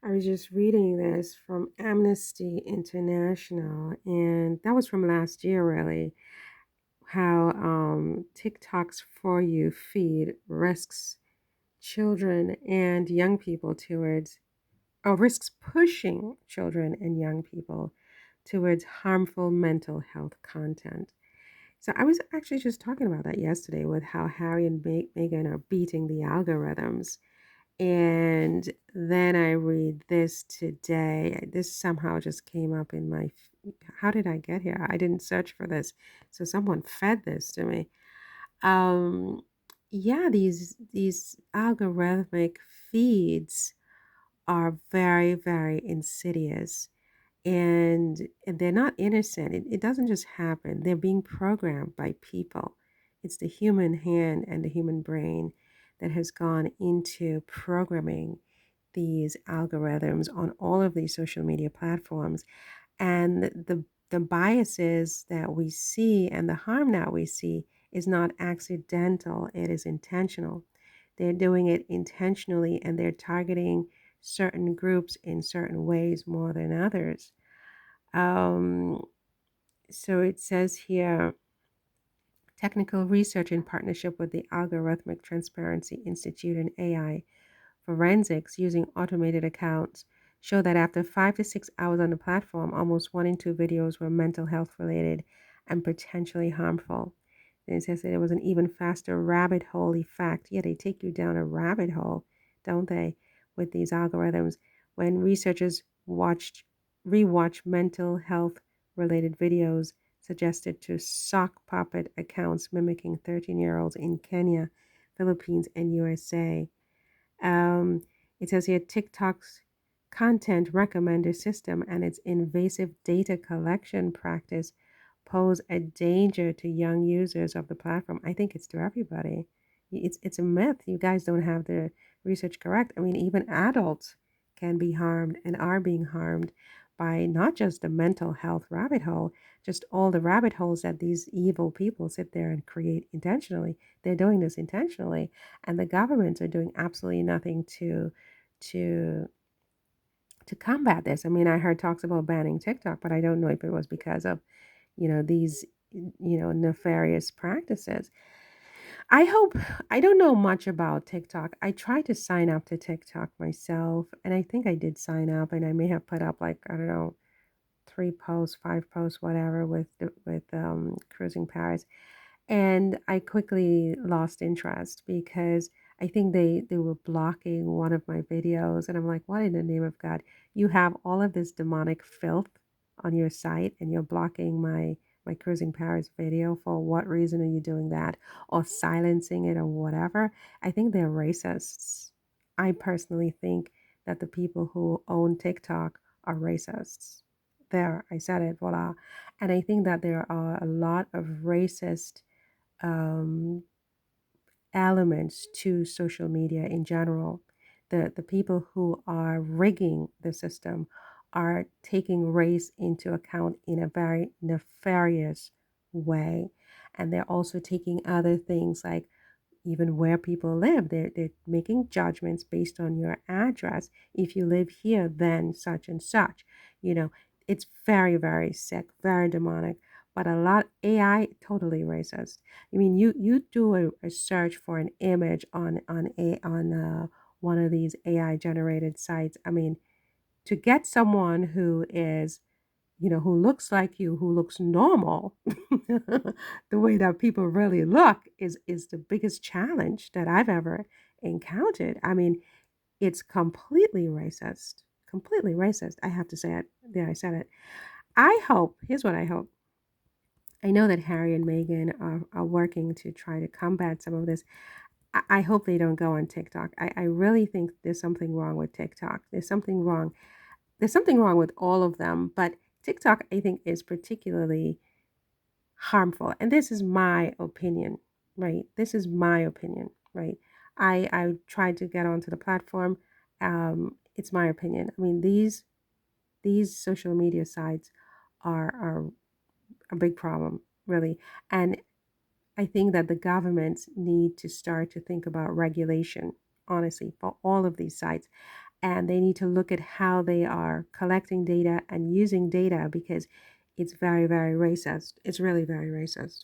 I was just reading this from Amnesty International, and that was from last year, really. How TikTok's For You feed risks children and young people towards, or risks pushing children and young people towards harmful mental health content. So I was actually just talking about that yesterday with how Harry and Meghan are beating the algorithms. And then I read this today. This somehow just came up in my. How did I get here? I didn't search for this. So someone fed this to me. Um, yeah, these algorithmic feeds are very, very insidious, and they're not innocent. It doesn't just happen. They're being programmed by people. It's the human hand and the human brain that has gone into programming these algorithms on all of these social media platforms. And the biases that we see and the harm that we see is not accidental, it is intentional. They're doing it intentionally, and they're targeting certain groups in certain ways more than others. um, so it says here, technical research in partnership with the Algorithmic Transparency Institute and AI forensics using automated accounts show that after 5 to 6 hours on the platform, almost 1 in 2 videos were mental health related and potentially harmful. And it says that it was an even faster rabbit hole effect. Yeah, they take you down a rabbit hole, don't they, with these algorithms. When researchers rewatch mental health related videos suggested to sock puppet accounts mimicking 13-year-olds in Kenya, Philippines, and USA. Um, it says here TikTok's content recommender system and its invasive data collection practice pose a danger to young users of the platform. I think it's to everybody. It's a myth. You guys don't have the research correct. I mean, even adults can be harmed and are being harmed by not just the mental health rabbit hole, just all the rabbit holes that these evil people sit there and create intentionally. They're doing this intentionally, and the governments are doing absolutely nothing to to combat this. I mean, I heard talks about banning TikTok, but I don't know if it was because of, these, nefarious practices. I hope, I don't know much about TikTok. I tried to sign up to TikTok myself, and I think I did sign up, and I may have put up like, I don't know, 3 posts, 5 posts, whatever, with cruising Paris. And I quickly lost interest because I think they were blocking one of my videos. And I'm like, what in the name of God? You have all of this demonic filth on your site, and you're blocking my Cruising Paris video. For what reason are you doing that? Or silencing it or whatever? I think they're racists. I personally think that the people who own TikTok are racists. There, I said it, voila. And I think that there are a lot of racist um, elements to social media in general. The people who are rigging the system are taking race into account in a very nefarious way. And they're also taking other things like even where people live. They're making judgments based on your address. If you live here, then such and such. You know, it's very, very sick, very demonic. But a lot AI totally racist. I mean, you do a search for an image on one of these AI generated sites. I mean, to get someone who is, who looks like you, who looks normal, the way that people really look is the biggest challenge that I've ever encountered. I mean, it's completely racist. Completely racist. I have to say it. There, I said it. I hope, here's what I hope. I know that Harry and Meghan are working to try to combat some of this. I hope they don't go on TikTok. I really think there's something wrong with TikTok. There's something wrong with all of them, but TikTok, I think, is particularly harmful. And this is my opinion, right? This is my opinion, right? I tried to get onto the platform. It's my opinion. I mean, these social media sites are a big problem, really. And I think that the governments need to start to think about regulation, honestly, for all of these sites. and they need to look at how they are collecting data and using data because it's very, very racist. It's really very racist.